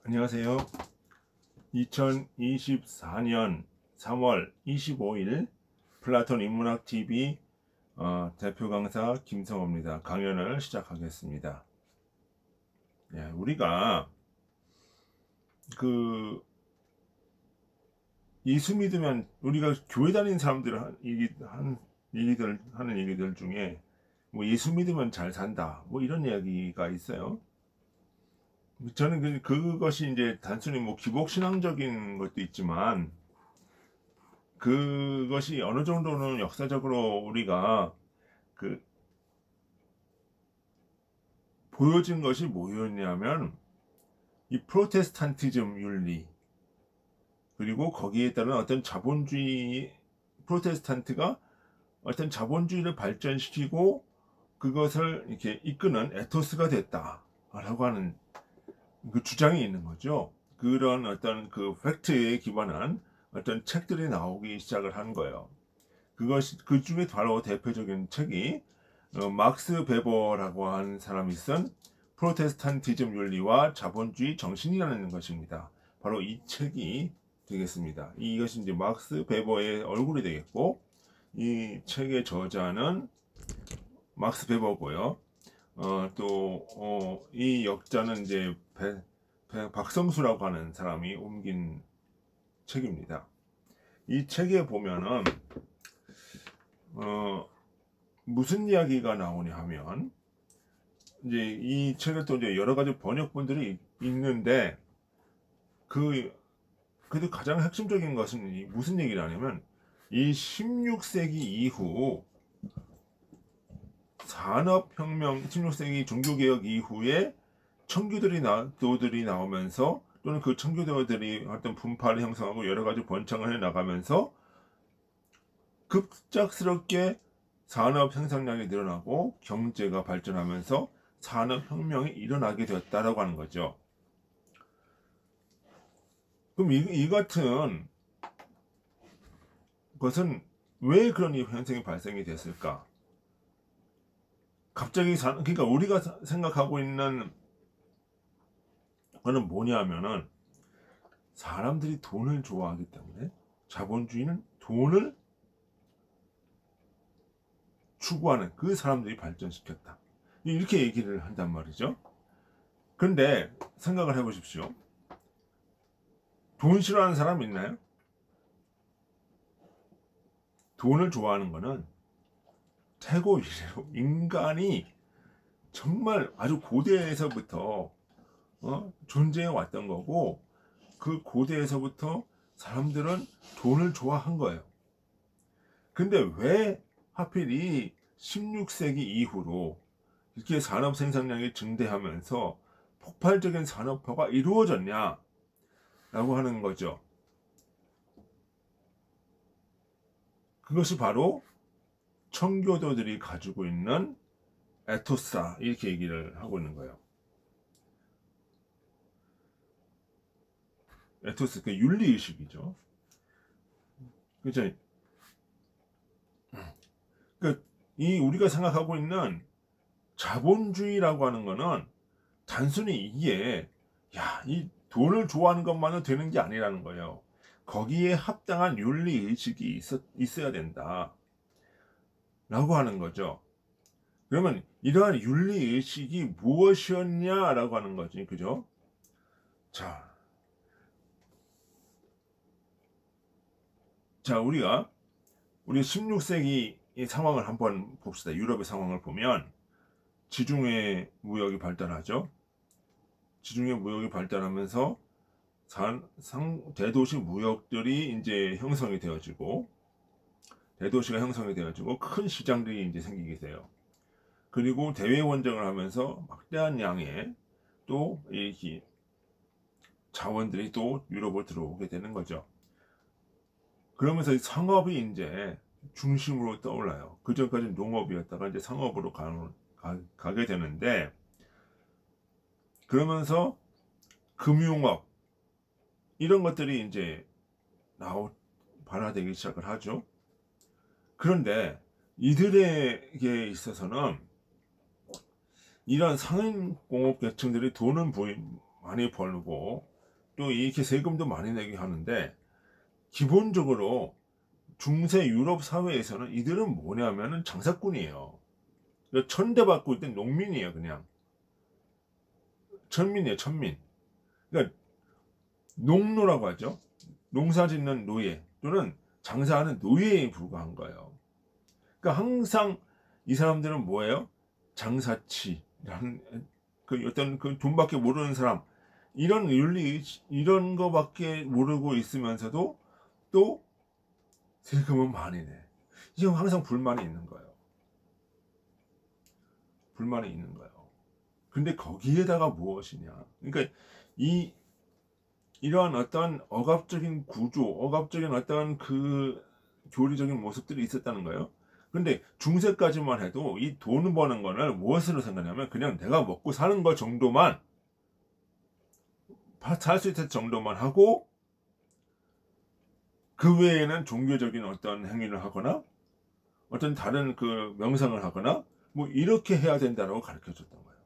안녕하세요. 2024년 3월 25일 플라톤 인문학 TV 대표 강사 김성호입니다. 강연을 시작하겠습니다. 우리가 예수 믿으면, 우리가 교회 다니는 사람들 하는 얘기들 중에 뭐 예수 믿으면 잘 산다, 뭐 이런 이야기가 있어요. 저는 그것이 이제 단순히 뭐 기복신앙적인 것도 있지만, 그것이 어느 정도는 역사적으로 우리가 보여진 것이 뭐였냐면, 이 프로테스탄티즘 윤리, 그리고 거기에 따른 어떤 프로테스탄트가 어떤 자본주의를 발전시키고 그것을 이렇게 이끄는 에토스가 됐다라고 하는 그 주장이 있는 거죠. 그런 어떤 팩트에 기반한 어떤 책들이 나오기 시작을 한 거예요. 그 중에 바로 대표적인 책이 막스 베버라고 하는 사람이 쓴 프로테스탄티즘 윤리와 자본주의 정신이라는 것입니다. 바로 이 책이 되겠습니다. 이것이 이제 막스 베버의 얼굴이 되겠고, 이 책의 저자는 막스 베버고요. 이 역자는 이제 박성수라고 하는 사람이 옮긴 책입니다. 이 책에 보면은 무슨 이야기가 나오냐 하면, 이제 이 책을 또 이제 여러 가지 번역본들이 있는데, 그래도 가장 핵심적인 것은 무슨 얘기를 하냐면, 이 16세기 이후 산업혁명, 16세기 종교개혁 이후에 청교도들이 나오면서, 또는 그 청교도들이 어떤 분파를 형성하고 여러 가지 번창을 해 나가면서 급작스럽게 산업 생산량이 늘어나고 경제가 발전하면서 산업혁명이 일어나게 되었다라고 하는 거죠. 그럼 이 같은 것은 왜 그런 현상이 발생이 됐을까? 갑자기 그러니까 우리가 생각하고 있는 거는 뭐냐면은, 사람들이 돈을 좋아하기 때문에 자본주의는 돈을 추구하는 그 사람들이 발전시켰다, 이렇게 얘기를 한단 말이죠. 그런데 생각을 해보십시오. 돈 싫어하는 사람 있나요? 돈을 좋아하는 거는 태고 이래로 인간이 정말 아주 고대에서부터 존재해 왔던 거고, 그 고대에서부터 사람들은 돈을 좋아한 거예요. 근데 왜 하필 이 16세기 이후로 이렇게 산업 생산량이 증대하면서 폭발적인 산업화가 이루어졌냐 라고 하는 거죠. 그것이 바로 청교도들이 가지고 있는 에토스다, 이렇게 얘기를 하고 있는 거예요. 에토스, 그 윤리의식이죠. 그죠? 우리가 생각하고 있는 자본주의라고 하는 거는 단순히 이게 이 돈을 좋아하는 것만은 되는 게 아니라는 거예요. 거기에 합당한 윤리의식이 있어야 된다 라고 하는 거죠. 그러면 이러한 윤리의식이 무엇이었냐라고 하는 거지, 그죠? 우리 16세기 이 상황을 한번 봅시다. 유럽의 상황을 보면 지중해 무역이 발달하죠. 지중해 무역이 발달하면서 대도시 무역들이 이제 형성이 되어지고, 대도시가 형성이 되어지고 큰 시장들이 이제 생기게 돼요. 그리고 대외 원정을 하면서 막대한 양의 또 이 자원들이 또 유럽으로 들어오게 되는 거죠. 그러면서 상업이 이제 중심으로 떠올라요. 그 전까지 농업이었다가 이제 상업으로 가게 되는데, 그러면서 금융업 이런 것들이 이제 발화되기 시작을 하죠. 그런데 이들에게 있어서는 이런 상인공업 계층들이 돈은 많이 벌고 또 이렇게 세금도 많이 내게 하는데, 기본적으로 중세 유럽 사회에서는 이들은 뭐냐면은 장사꾼이에요. 천대받고 있던 농민이에요. 그냥 천민이에요. 천민. 그러니까 농노라고 하죠. 농사짓는 노예 또는 장사하는 노예에 불과한 거예요. 그러니까 항상 이 사람들은 뭐예요? 장사치라는 그 어떤 그 돈밖에 모르는 사람, 이런 윤리, 이런 거밖에 모르고 있으면서도 또 세금은 많이 내. 이게 항상 불만이 있는 거예요. 불만이 있는 거예요. 근데 거기에다가 무엇이냐? 그러니까 이러한 어떤 억압적인 구조, 억압적인 어떤 그 교리적인 모습들이 있었다는 거예요. 근데 중세까지만 해도 이 돈 버는 거를 무엇으로 생각하냐면 그냥 내가 먹고 사는 것 정도만, 살 수 있을 정도만 하고, 그 외에는 종교적인 어떤 행위를 하거나 어떤 다른 그 명상을 하거나 뭐 이렇게 해야 된다고 가르쳐 줬던 거예요.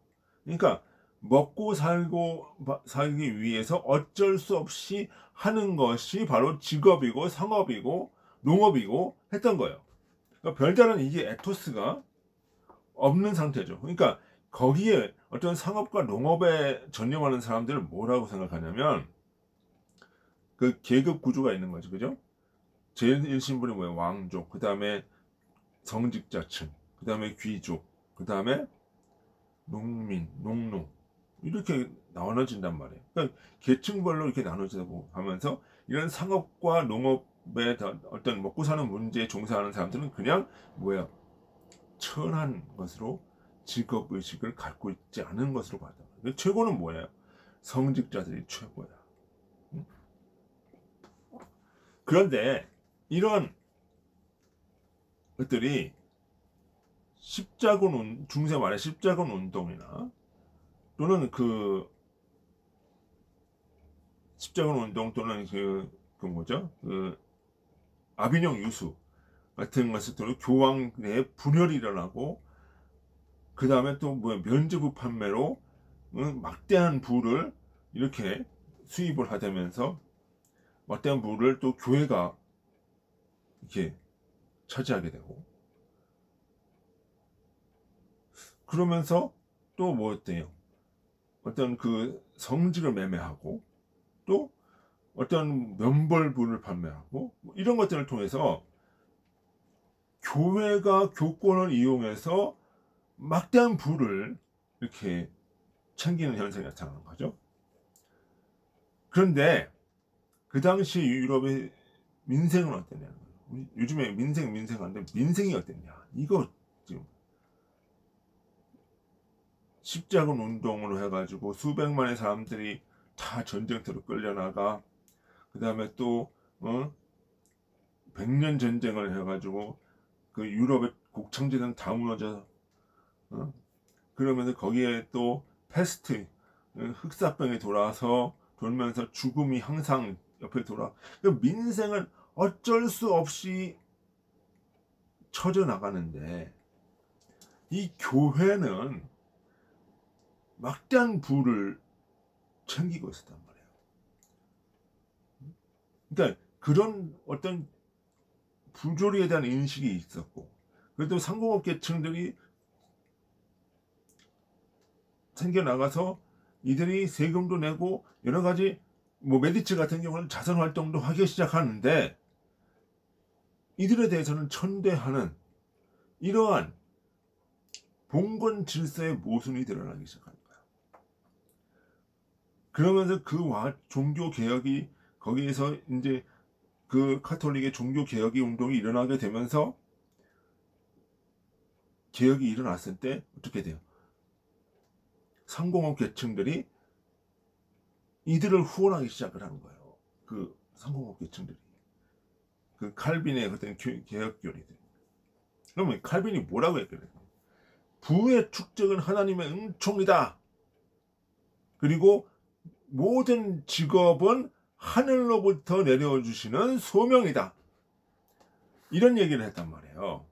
그러니까 먹고 살기 위해서 어쩔 수 없이 하는 것이 바로 직업이고 상업이고 농업이고 했던 거예요. 그러니까 별다른 이게 에토스가 없는 상태죠. 그러니까 거기에 어떤 상업과 농업에 전념하는 사람들은 뭐라고 생각하냐면 그 계급 구조가 있는 거죠. 그죠? 제일 신분이 뭐예요? 왕족, 그 다음에 성직자층, 그 다음에 귀족, 그 다음에 농민, 농농, 이렇게 나눠진단 말이에요. 그러니까 계층별로 이렇게 나눠지고 하면서 이런 상업과 농업의 어떤 먹고 사는 문제에 종사하는 사람들은 그냥 뭐야, 천한 것으로 직업의식을 갖고 있지 않은 것으로 봤다. 최고는 뭐예요? 성직자들이 최고야. 그런데 이런 것들이 중세 말의 십자군 운동이나 또는 그 십자군 운동 또는 그 뭐죠? 그 아비뇽 유수 같은 것을 통해 교황 내에 분열이 일어나고, 그 다음에 또 뭐야, 면죄부 판매로 막대한 부를 이렇게 수입을 하면서 막대한 부를 또 교회가 이렇게 차지하게 되고, 그러면서 또 뭐 어때요? 어떤 그 성직을 매매하고 또 어떤 면벌부를 판매하고 뭐 이런 것들을 통해서 교회가 교권을 이용해서 막대한 부를 이렇게 챙기는 현상이 나타나는 거죠. 그런데 그 당시 유럽의 민생은 어땠냐는 거예요. 요즘에 민생한데 민생이 어땠냐, 이거 지금 십자군 운동으로 해가지고 수백만의 사람들이 다 전쟁터로 끌려나가, 그 다음에 또 백년 전쟁을 해가지고 그 유럽의 곡창지는 다 무너져, 그러면서 거기에 또 패스트, 흑사병이 돌면서 죽음이 항상 옆에 그 민생을 어쩔 수 없이 처져 나가는데, 이 교회는 막대한 부를 챙기고 있었단 말이에요. 그러니까 그런 어떤 부조리에 대한 인식이 있었고, 그래도 상공업 계층들이 생겨나가서 이들이 세금도 내고 여러 가지, 뭐 메디치 같은 경우는 자선 활동도 하기 시작하는데, 이들에 대해서는 천대하는 이러한 봉건 질서의 모순이 드러나기 시작합니다. 그러면서 그 종교 개혁이, 거기에서 이제 그 카톨릭의 종교 개혁이 운동이 일어나게 되면서, 개혁이 일어났을 때 어떻게 돼요? 상공업 계층들이 이들을 후원하기 시작을 하는 거예요. 그 상공업 계층들이, 그 칼빈의 어떤 개혁 교리들. 그러면 칼빈이 뭐라고 했거든요? 부의 축적은 하나님의 은총이다. 그리고 모든 직업은 하늘로부터 내려주시는 소명이다. 이런 얘기를 했단 말이에요.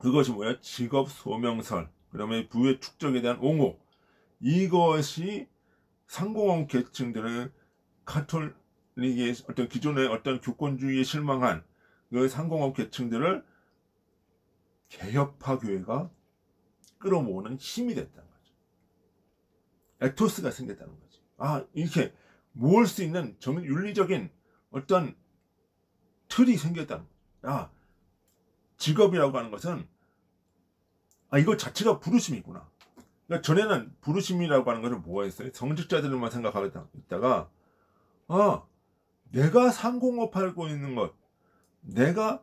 그것이 뭐야? 직업 소명설, 그다음에 부의 축적에 대한 옹호, 이것이 상공업 계층들은 카톨릭의 어떤 기존의 어떤 교권주의에 실망한 그 상공업 계층들을 개혁파 교회가 끌어모으는 힘이 됐다는 거죠. 에토스가 생겼다는 거지. 아, 이렇게 모을 수 있는 윤리적인 어떤 틀이 생겼다는 거죠. 아, 직업이라고 하는 것은 이거 자체가 부르심이구나. 그러니까 전에는 부르심이라고 하는 것은 뭐였어요? 성직자들만 생각하고 있다가 내가 상공업 하고 있는 것, 내가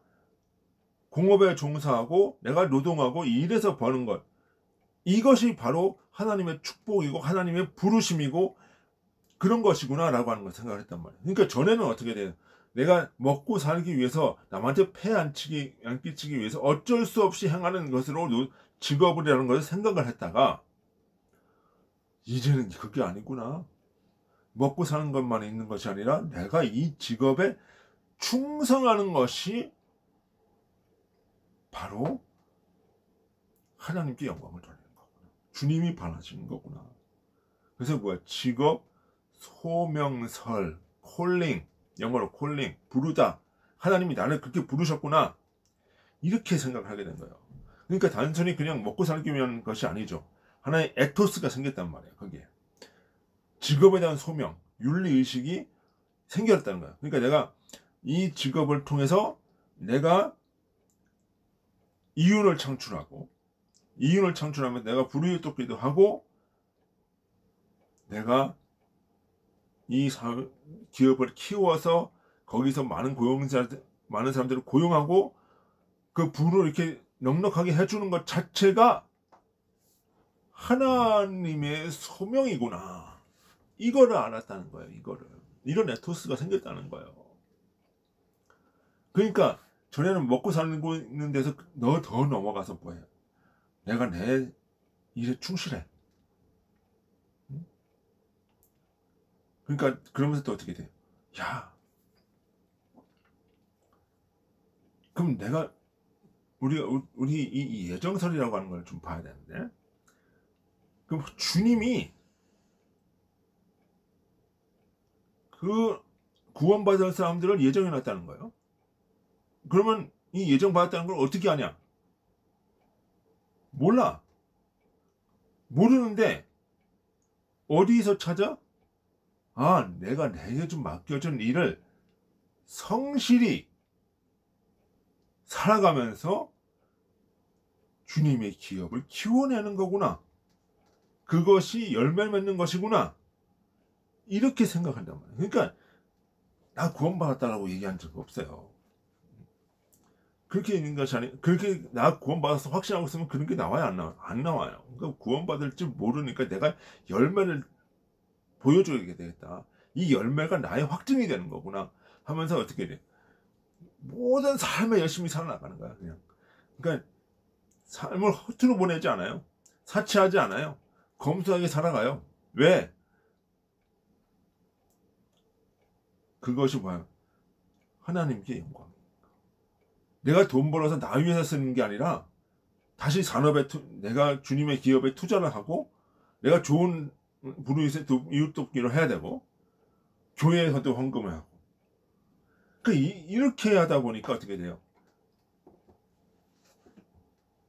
공업에 종사하고 내가 노동하고 일해서 버는 것, 이것이 바로 하나님의 축복이고 하나님의 부르심이고 그런 것이구나 라고 하는 걸 생각을 했단 말이에요. 그러니까 전에는 어떻게 돼요? 내가 먹고 살기 위해서 남한테 폐 안 끼치기 위해서 어쩔 수 없이 행하는 것으로 직업이라는 것을 생각을 했다가 이제는 그게 아니구나. 먹고 사는 것만 있는 것이 아니라 내가 이 직업에 충성하는 것이 바로 하나님께 영광을 돌리는 거구나. 주님이 바라시는 거구나. 그래서 뭐야? 직업, 소명설, 콜링, 영어로 콜링, 부르다. 하나님이 나를 그렇게 부르셨구나. 이렇게 생각을 하게 된 거예요. 그러니까 단순히 그냥 먹고 살기 위한 것이 아니죠. 하나의 에토스가 생겼단 말이에요. 거기에. 직업에 대한 소명, 윤리의식이 생겼다는 거예요. 그러니까 내가 이 직업을 통해서 내가 이윤을 창출하고, 이윤을 창출하면 내가 불우이웃돕기도 하고, 내가 이 기업을 키워서 거기서 많은 사람들을 고용하고 그 부를 이렇게 넉넉하게 해주는 것 자체가 하나님의 소명이구나. 이거를 알았다는 거예요. 이런 에토스가 생겼다는 거예요. 그러니까 전에는 먹고 사는 데서 더 넘어가서 뭐예요? 내가 내 일에 충실해. 그러니까 그러면서 또 어떻게 돼요? 야, 그럼 내가 우리 이 예정설이라고 하는 걸 좀 봐야 되는데, 그럼 주님이 그 구원받을 사람들을 예정해 놨다는 거예요. 그러면 이 예정 받았다는 걸 어떻게 아냐? 몰라. 모르는데 어디서 찾아? 내가 내게 좀 맡겨준 일을 성실히 살아가면서 주님의 기업을 키워내는 거구나. 그것이 열매 맺는 것이구나. 이렇게 생각한단 말이에요. 그러니까 나 구원받았다라고 얘기한 적 없어요. 그렇게 있는 것이 아니, 그렇게 나 구원받아서 확신하고 있으면 그런 게 나와요? 안 나와요. 그러니까 구원받을 줄 모르니까 내가 열매를 보여줘야 되겠다. 이 열매가 나의 확증이 되는 거구나 하면서 어떻게 돼? 모든 삶에 열심히 살아나가는 거야, 그냥. 그러니까 삶을 허투루 보내지 않아요. 사치하지 않아요. 검소하게 살아가요. 왜? 그것이 뭐야? 하나님께 영광. 내가 돈 벌어서 나 위해서 쓰는 게 아니라 다시 산업에 내가 주님의 기업에 투자를 하고 내가 좋은 이웃돕기를 해야 되고 교회에서도 헌금을 하고 이렇게 하다 보니까 어떻게 돼요?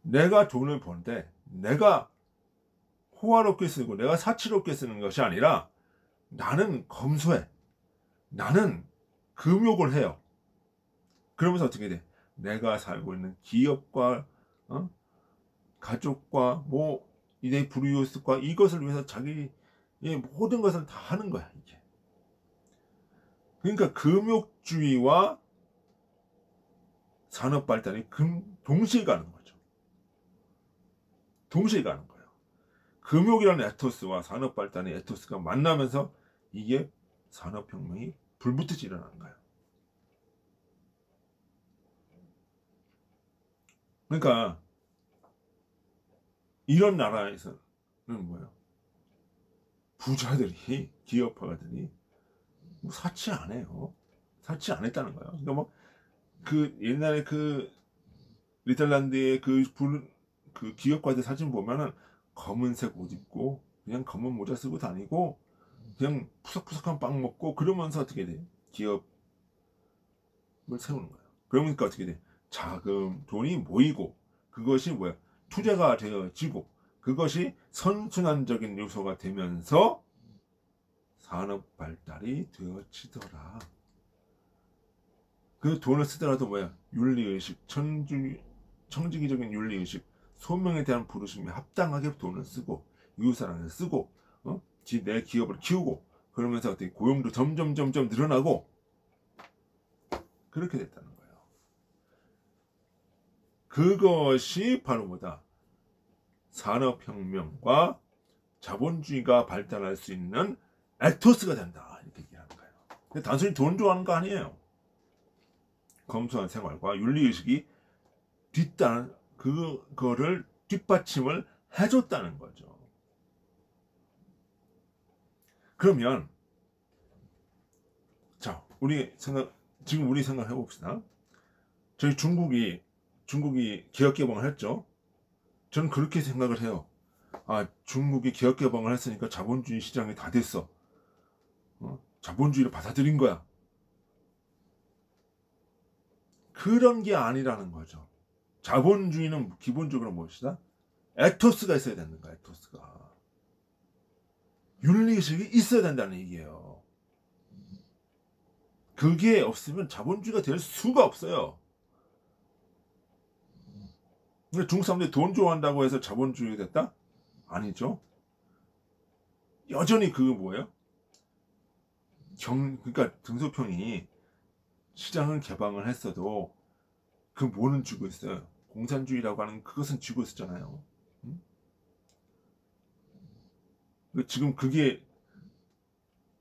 내가 돈을 버는데 내가 호화롭게 쓰고 내가 사치롭게 쓰는 것이 아니라 나는 검소해. 나는 금욕을 해요. 그러면서 어떻게 돼? 내가 살고 있는 기업과 가족과 내 불이웃과 이것을 위해서 자기의 모든 것을 다 하는 거야, 이게. 그러니까 금욕주의와 산업 발달이 동시에 가는 거죠. 동시에 가는 거예요. 금욕이라는 에토스와 산업 발달의 에토스가 만나면서 이게 산업혁명이 불붙듯이 일어나는 거예요. 그러니까 이런 나라에서는 뭐예요? 부자들이, 기업가들이 사치 안 해요. 사치 안 했다는 거예요. 그러니까 옛날에 네덜란드의 그 기업가들 사진 보면은 검은색 옷 입고 그냥 검은 모자 쓰고 다니고 그냥 푸석푸석한 빵 먹고 그러면서 어떻게 돼? 기업을 세우는 거예요. 그러니까 어떻게 돼? 자금, 돈이 모이고 그것이 뭐야? 투자가 되어지고 그것이 선순환적인 요소가 되면서 산업 발달이 되어지더라. 그 돈을 쓰더라도 뭐야? 윤리의식, 청지기적인 윤리의식, 소명에 대한 부르심에 합당하게 돈을 쓰고 이웃사랑을 쓰고 내 기업을 키우고 그러면서 어떻게 고용도 점점 늘어나고 그렇게 됐다는 거예요. 그것이 바로 뭐다? 산업혁명과 자본주의가 발달할 수 있는 에토스가 된다. 이렇게 얘기하는 거예요. 단순히 돈 좋아하는 거 아니에요. 검소한 생활과 윤리의식이 그거를 뒷받침을 해줬다는 거죠. 그러면 자, 지금 우리 생각해 봅시다. 저희 중국이 개혁개방을 했죠. 저는 그렇게 생각을 해요. 아, 중국이 개혁개방을 했으니까 자본주의 시장이 다 됐어. 자본주의를 받아들인 거야. 그런 게 아니라는 거죠. 자본주의는 기본적으로 무엇이다? 에토스가 있어야 되는 거야. 에토스가. 윤리의식이 있어야 된다는 얘기예요. 그게 없으면 자본주의가 될 수가 없어요. 근데 중국 사람들이 돈 좋아한다고 해서 자본주의가 됐다? 아니죠. 여전히 그거 뭐예요? 그러니까 등소평이 시장을 개방을 했어도 그 뭐는 쥐고 있어요? 공산주의라고 하는 그것은 쥐고 있었잖아요. 응? 지금 그게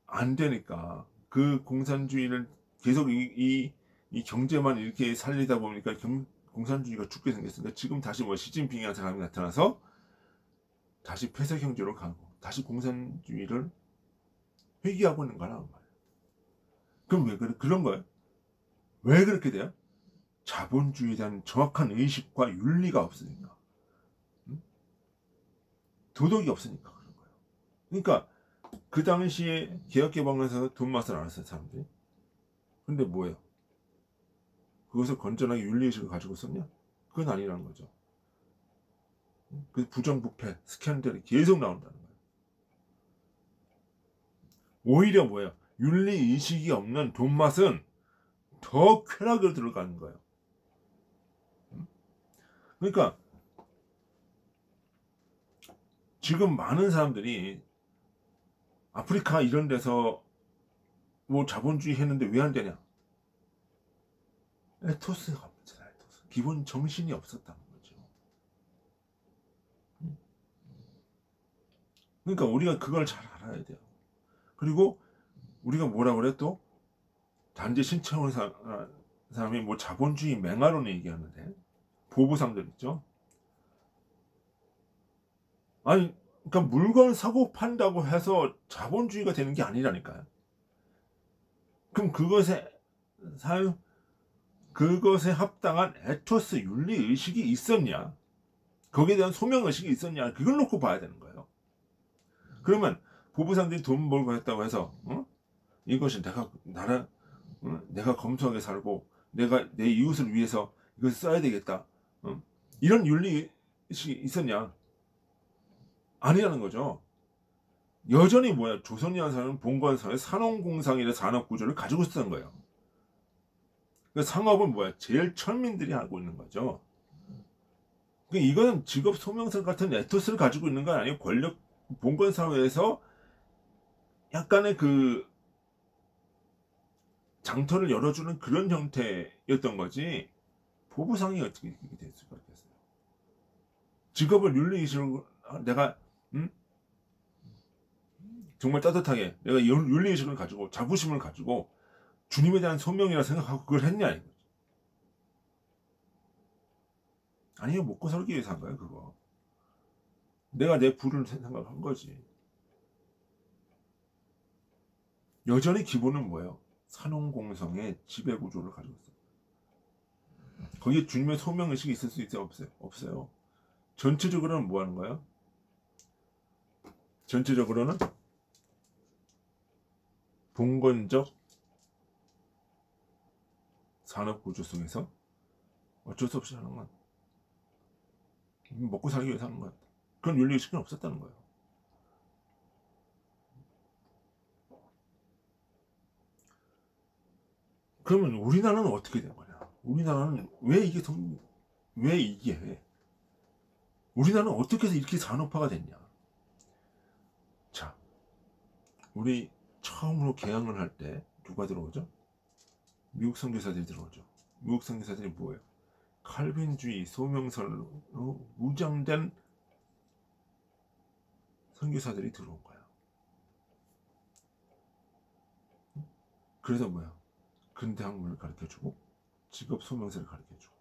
안 되니까 그 공산주의를 계속 이 경제만 이렇게 살리다 보니까 공산주의가 죽게 생겼으니까 지금 다시 뭐 시진핑이라는 사람이 나타나서 다시 폐쇄 경제로 가고 다시 공산주의를 회귀하고 있는 거란 말이에요. 그럼 왜 그런 거예요? 왜 그렇게 돼요? 자본주의에 대한 정확한 의식과 윤리가 없으니까. 응? 도덕이 없으니까 그런 거예요. 그러니까 그 당시에 개혁개방에서 돈 맛을 알았어요, 사람들이. 근데 뭐예요? 그것을 건전하게 윤리의식을 가지고 있었냐? 그건 아니라는 거죠. 그 부정부패, 스캔들이 계속 나온다는 거예요. 오히려 뭐예요? 윤리의식이 없는 돈맛은 더 쾌락으로 들어가는 거예요. 그러니까 지금 많은 사람들이 아프리카 이런 데서 뭐 자본주의 했는데 왜 안 되냐? 에토스가 문제다. 에토스. 기본 정신이 없었다는 거죠. 그러니까 우리가 그걸 잘 알아야 돼요. 그리고 우리가 뭐라 그래 또 단지 신청한 사람이 뭐 자본주의 맹아론을 얘기하는데 보부상들 있죠. 아니 그러니까 물건 사고 판다고 해서 자본주의가 되는 게 아니라니까요. 그럼 그것에 합당한 에토스 윤리의식이 있었냐? 거기에 대한 소명의식이 있었냐? 그걸 놓고 봐야 되는 거예요. 그러면 보부상들이 돈 벌고 했다고 해서 이것이 내가 검소하게 살고 내가 내 이웃을 위해서 이걸 써야 되겠다. 이런 윤리의식이 있었냐? 아니라는 거죠. 여전히 뭐야? 조선이라는 사람은 봉건사회 산업공상이라는 산업구조를 가지고 있었던 거예요. 그러니까 상업은 뭐야? 제일 천민들이 하고 있는 거죠. 그러니까 이거는 직업 소명서 같은 에토스를 가지고 있는 건 아니에요. 권력 봉건사회에서 약간의 그 장터를 열어주는 그런 형태였던 거지. 보부상이 어떻게 이렇게 될 수가 있겠어요? 직업을 윤리의식으로 내가 정말 따뜻하게 내가 윤리의식을 가지고 자부심을 가지고 주님에 대한 소명이라 생각하고 그걸 했냐 이거지. 아니요, 먹고 살기 위해서 한 거야 그거. 내가 내 부를 생각한 거지. 여전히 기본은 뭐예요? 산업공성의 지배구조를 가지고 있어요. 거기에 주님의 소명의식이 있을 수 있어요? 없어요? 없어요. 전체적으로는 뭐 하는 거예요? 전체적으로는 봉건적 산업 구조 속에서 어쩔 수 없이 하는 건 먹고 살기 위해서 하는 것. 그런 윤리의식은 없었다는 거예요. 그러면 우리나라는 어떻게 된 거냐? 우리나라는 왜 이게 우리나라는 어떻게 해서 이렇게 산업화가 됐냐? 자, 우리 처음으로 개항을 할 때 누가 들어오죠? 미국 선교사들이 들어오죠. 미국 선교사들이 뭐예요? 칼빈주의 소명설로 무장된 선교사들이 들어온 거야. 그래서 뭐야? 근대학문을 가르쳐주고 직업 소명서를 가르쳐주고,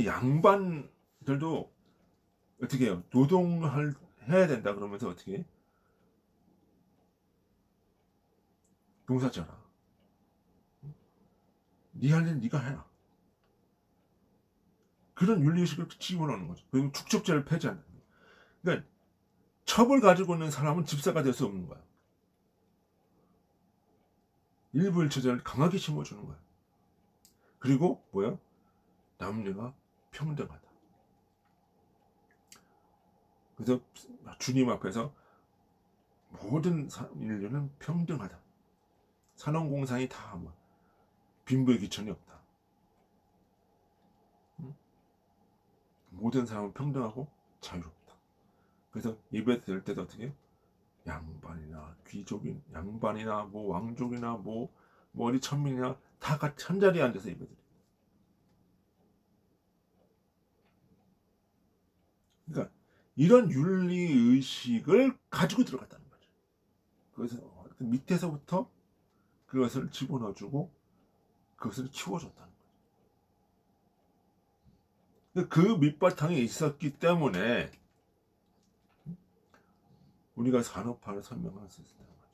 양반들도 어떻게 해요? 노동을 해야 된다 그러면서 어떻게 해? 농사 져라. 네 할 일 네가 해라. 그런 윤리의식을 집어넣는 거죠. 그리고 축적자를 폐지한다. 그러니까 첩을 가지고 있는 사람은 집사가 될 수 없는 거야. 일부일처제를 강하게 심어주는 거야. 그리고 뭐야? 남녀가 평등하다. 그래서 주님 앞에서 모든 인류는 평등하다. 산업공상이 다 뭐 빈부의 기천이 없다. 모든 사람은 평등하고 자유롭다. 그래서 예배 드릴 때도 어떻게 해요? 양반이나 귀족인, 양반이나 뭐 왕족이나 뭐 어디 천민이나 다 같이 한 자리에 앉아서 예배 드려요. 그러니까 이런 윤리 의식을 가지고 들어갔다는 거죠. 그래서 밑에서부터 그것을 집어넣어주고 그것을 키워줬다는 거죠. 그 밑바탕에 있었기 때문에 우리가 산업화를 설명할 수 있다는 거죠.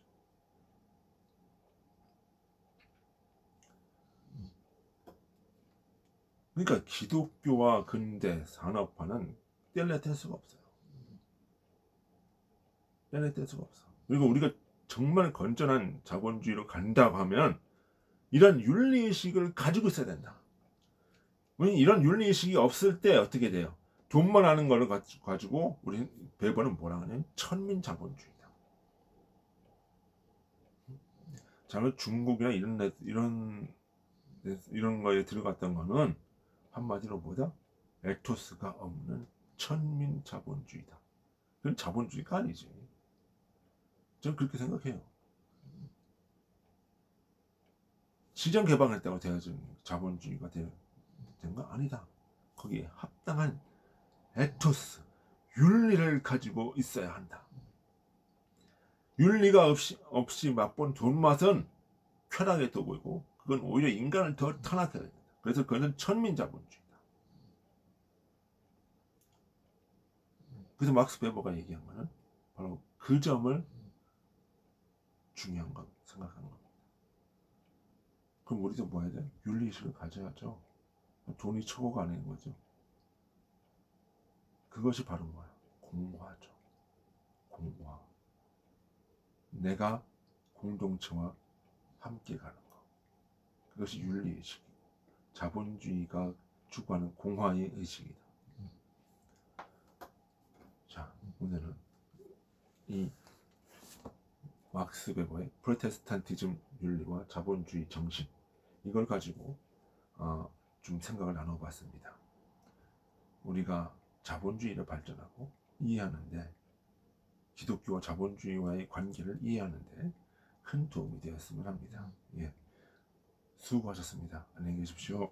그러니까 기독교와 근대 산업화는 뗄래뗄 수가 없어요. 뗄래뗄 수가 없어. 그리고 우리가 정말 건전한 자본주의로 간다고 하면 이런 윤리의식을 가지고 있어야 된다. 이런 윤리의식이 없을 때 어떻게 돼요? 돈만 하는 걸 가지고 우리 베버는 뭐라 하냐면 천민자본주의다. 자, 중국이나 이런 거에 들어갔던 거는 한마디로 뭐다? 에토스가 없는 천민자본주의다. 그건 자본주의가 아니지. 저는 그렇게 생각해요. 시장 개방했다고 돼야지 자본주의가 된 거 아니다. 거기에 합당한 에토스, 윤리를 가지고 있어야 한다. 윤리가 없이 맛본 돈맛은 쾌락에 또 보이고 그건 오히려 인간을 더 탄압하게 됩니다. 그래서 그것은 천민자본주의다. 그래서 막스 베버가 얘기한 거는 바로 그 점을 중요한 거 생각하는 겁니다. 그럼 우리도 뭐 해야 돼? 윤리의식을 가져야죠. 돈이 최고가 아닌 거죠. 그것이 바로 뭐야? 공화죠. 공화. 내가 공동체와 함께 가는 거. 그것이 윤리의식이고 자본주의가 추구하는 공화의 의식이다. 자, 오늘은 이 막스 베버의 프로테스탄티즘 윤리와 자본주의 정신, 이걸 가지고 좀 생각을 나눠봤습니다. 우리가 자본주의를 발전하고 이해하는데, 기독교와 자본주의와의 관계를 이해하는데 큰 도움이 되었으면 합니다. 예, 수고하셨습니다. 안녕히 계십시오.